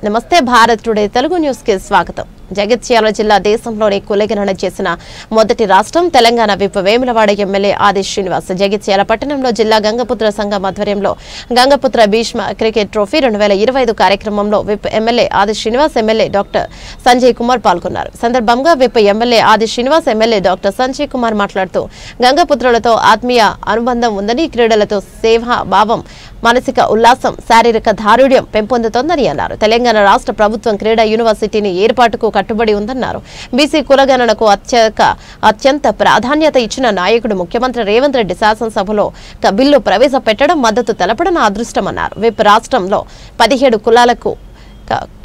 నమస్తే Bharat today Telugu news కి స్వాగతం. జగిత్యాల జిల్లా దేశంలోనే కులగణన చేసిన మొదటి రాష్ట్రం తెలంగాణ. విప్ వేములవాడ ఎమ్మెల్యే ఆది శ్రీనివాస్ జగిత్యాల పట్టణంలో జిల్లా గంగపుత్ర సంఘం ఆధ్వర్యంలో గంగపుత్ర భీష్మ క్రికెట్ ట్రోఫీ 2025 కార్యక్రమంలో విప్ ఎమ్మెల్యే ఆది శ్రీనివాస్, ఎమ్మెల్యే డాక్టర్ సంజయ్ కుమార్ పాల్గొన్నారు. సందర్భంగా విప్ ఎమ్మెల్యే ఆది శ్రీనివాస్, ఎమ్మెల్యే డాక్టర్ సంజయ్ కుమార్ మాట్లాడుతూ గంగపుత్రులతో ఆత్మీయ అనుబంధం ఉందని, క్రీడలతో సేవా భావం, మానసిక ఉల్లాసం, శారీరక దారుఢ్యం పెంపొందుతోందని అన్నారు. తెలంగాణ రాష్ట్ర ప్రభుత్వం క్రీడా యూనివర్సిటీని ఏర్పాటుకు కట్టుబడి ఉందన్నారు. బీసీ కులగణనకు అత్యంత ప్రాధాన్యత ఇచ్చిన నాయకుడు ముఖ్యమంత్రి రేవంత్ రెడ్డి శాసనసభలో బిల్లు ప్రవేశపెట్టడం మద్దతు తెలపడం అదృష్టమన్నారు. విప్ రాష్ట్రంలో 17 కులాలకు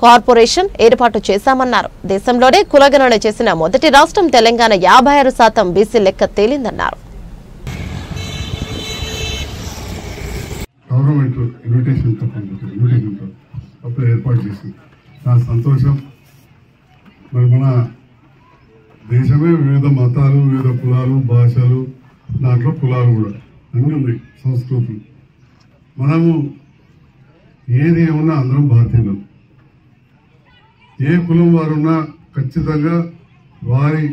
కార్పొరేషన్ ఏర్పాటు చేశామన్నారు. దేశంలోనే కులగణన చేసిన మొదటి రాష్ట్రం తెలంగాణ. 56% బీసీ లెక్క తేలిందన్నారు. అప్పుడు ఏర్పాటు చేసింది. చాలా సంతోషం. మరి మన దేశమే వివిధ మతాలు, వివిధ కులాలు, భాషలు, దాంట్లో కులాలు కూడా అన్నీ ఉన్నాయి, సంస్కృతులు. మనము ఏది ఏమన్నా అందరం భారతీయులు. ఏ కులం వారున్నా ఖచ్చితంగా వారి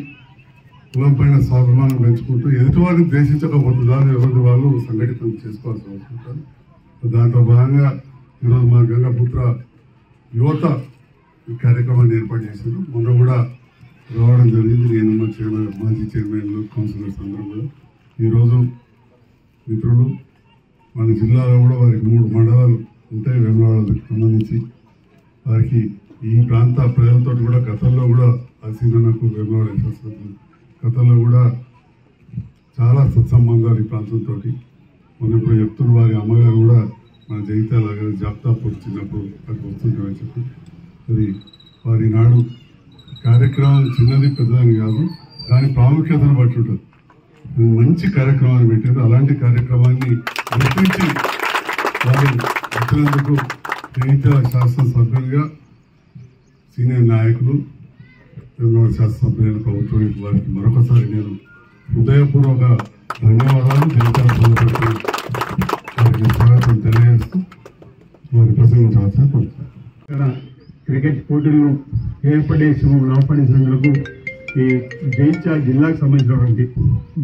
కులం పైన స్వాభిమానం పెంచుకుంటూ ఎదుటివారిని ద్వేషించకపోతే ఎవరి వాళ్ళు సంఘటితం చేసుకోవాల్సి వస్తుంటారు. దాంట్లో భాగంగా ఈరోజు మా గంగపుత్ర యువత ఈ కార్యక్రమాన్ని ఏర్పాటు చేశారు. మొన్న కూడా రావడం జరిగింది. నేను మా మాజీ చైర్మన్లు, కౌన్సిలర్స్ అందరూ కూడా. ఈరోజు మిత్రులు మన జిల్లాలో కూడా వారికి 3 మండలాలు ఉంటాయి వేములవాడకు సంబంధించి. వారికి ఈ ప్రాంత ప్రజలతో కూడా గతంలో కూడా అసీనకు వేములవాడ గతంలో కూడా చాలా సత్సంబంధాలు ఈ ప్రాంతంతో. మొన్న ఇప్పుడు చెప్తున్న వారి అమ్మగారు కూడా మన జగిత్యాల జాబితాపూర్ చిన్నప్పుడు అక్కడికి వస్తుంటామని చెప్పి, అది వారి నాడు కార్యక్రమం చిన్నది పెద్దదని కాదు, దాని ప్రాముఖ్యతను బట్టి ఉంటుంది. మంచి కార్యక్రమాన్ని పెట్టారు. అలాంటి కార్యక్రమాన్ని గుర్తించి వారు వచ్చినందుకు జగిత్యాల శాసనసభ్యులుగా సీనియర్ నాయకులు, వేములవాడ శాసనసభ్యులైన ప్రభుత్వం వారికి మరొకసారి నేను హృదయపూర్వక ధన్యవాదాలు జగిత్యాల స్వాగతం తెలియజేస్తూ వారి ప్రసంగించవలసిన క్రికెట్ పోటీలను ఏర్పడేసినందుకు ఈ జగిత్యాల జిల్లాకు సంబంధించినటువంటి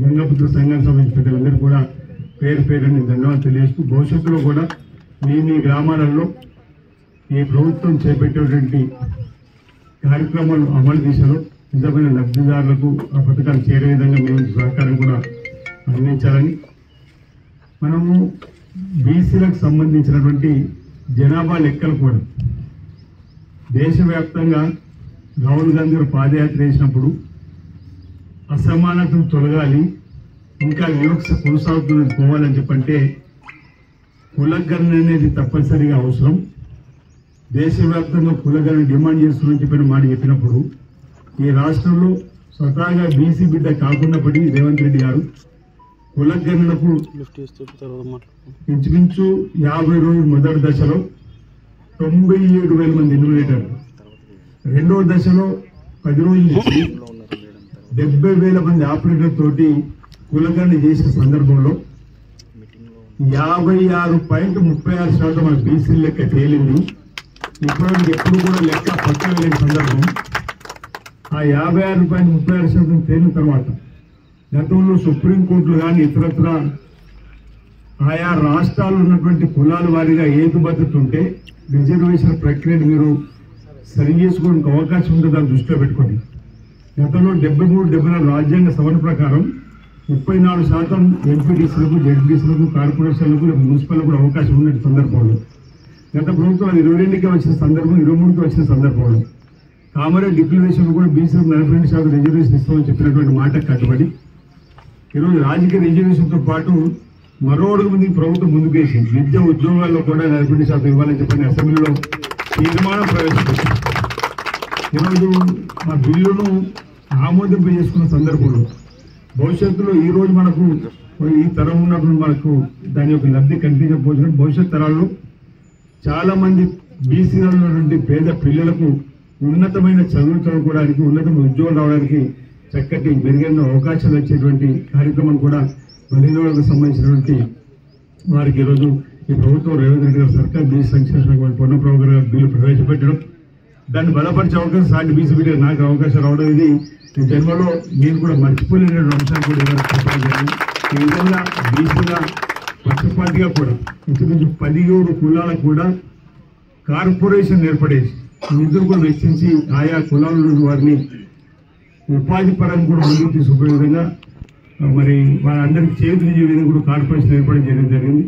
గంగపుత్ర సంఘానికి సంబంధించిన ప్రజలందరూ కూడా పేరుని ధన్యవాదాలు తెలియజేస్తూ, భవిష్యత్తులో కూడా మీ గ్రామాలలో ఈ ప్రభుత్వం చేపట్టేటువంటి కార్యక్రమాలు అమలు దిశలో నిజమైన లబ్ధిదారులకు ఆ పథకాలు చేరే విధంగా మేము సహకారం కూడా అందించాలని, మనము బీసీలకు సంబంధించినటువంటి జనాభా లెక్కలు కూడా దేశవ్యాప్తంగా రాహుల్ గాంధీ గారు పాదయాత్ర చేసినప్పుడు అసమానతను తొలగాలి, ఇంకా వివక్ష కొనసాగుతున్నది పోవాలని చెప్పంటే కులగణన అనేది తప్పనిసరిగా అవసరం. దేశవ్యాప్తంగా కులగణన డిమాండ్ చేస్తుందని చెప్పిన మాట చెప్పినప్పుడు ఈ రాష్ట్రంలో స్వతహాగా బీసీ బిడ్డ కాకున్నప్పటికీ రేవంత్ రెడ్డి గారు కులగణనకు ఇంచుమించు 50 రోజుల మొదటి దశలో 97,000 మంది ఎన్యుమరేటర్లు, రెండవ దశలో 10 రోజుల నుంచి 70,000 మంది ఆపరేటర్ తోటి కులగణన చేసిన సందర్భంలో 56.36% మన బీసీ లెక్క తేలింది. ఇప్పటివరకు ఎప్పుడు కూడా లెక్క పక్కన లేని సందర్భం. ఆ 56.36% తేలిన తర్వాత గతంలో సుప్రీంకోర్టులు కానీ ఇతరత్ర ఆయా రాష్ట్రాల్లో ఉన్నటువంటి కులాల వారీగా ఏకబద్ధత ఉంటే రిజర్వేషన్ ప్రక్రియను మీరు సరి చేసుకోవడానికి అవకాశం ఉంటుందని దృష్టిలో పెట్టుకోండి. గతంలో 73-74 రాజ్యాంగ సవరణ ప్రకారం 34% ఎంపీటీసీలకు, జెడ్పీటీసీలకు, కార్పొరేషన్లకు, మున్సిపల్లకు కూడా అవకాశం ఉన్న సందర్భంలో గత ప్రభుత్వం 22కి వచ్చిన సందర్భం, 23కి వచ్చిన సందర్భంలో కామారెడ్డి డిక్లరేషన్ కూడా బీసీలకు 42% రిజర్వేషన్ ఇస్తామని చెప్పినటువంటి మాట కట్టుబడి ఈరోజు రాజకీయ రిజర్వేషన్తో పాటు మరో అడుగు మంది ప్రభుత్వం ముందుకేసి విద్య ఉద్యోగాల్లో కూడా 40% ఇవ్వాలని చెప్పని అసెంబ్లీలో తీర్మానం ప్రవేశపెట్టింది. ఈరోజు ఆ బిల్లును ఆమోదింప చేసుకున్న సందర్భంలో భవిష్యత్తులో ఈ రోజు మనకు ఈ తరం ఉన్నప్పుడు మనకు దాని యొక్క లబ్ధి కనిపించకపోవచ్చు. భవిష్యత్ తరాల్లో చాలా మంది బీసీలో ఉన్నటువంటి పేద పిల్లలకు ఉన్నతమైన చదువులు చదువుకోవడానికి, ఉన్నతమైన ఉద్యోగాలు రావడానికి చక్కటి మెరుగైన అవకాశాలు వచ్చేటువంటి కార్యక్రమం కూడా బలహీనలకు సంబంధించినటువంటి వారికి ఈరోజు ఈ ప్రభుత్వం రేవంత్ రెడ్డి గారు సర్కార్ బీసీ సంక్షేమ పునఃప్రవేశ బిల్లు ప్రవేశపెట్టడం దాన్ని బలపరిచే అవకాశం సాటి బీసీ బిడ్డ నాకు అవకాశం రావడం ఇది ఈ జన్మలో నేను కూడా మర్చిపోలేని అంశాలు కూడా చెప్పడం జరిగింది. ఈ విధంగా బీసీగా పక్షపాతిగా కూడా ఇంచుమించు 17 కులాలకు కూడా కార్పొరేషన్ ఏర్పడేసి నిధులు కూడా వెచ్చించి ఆయా కులాల వారిని ఉపాధి పరంగా కూడా ముందుకు తీసుకుపోయే విధంగా మరి వాళ్ళందరికీ చేతులు విధంగా కూడా కార్పొరేషన్ ఏర్పడడం జరిగింది.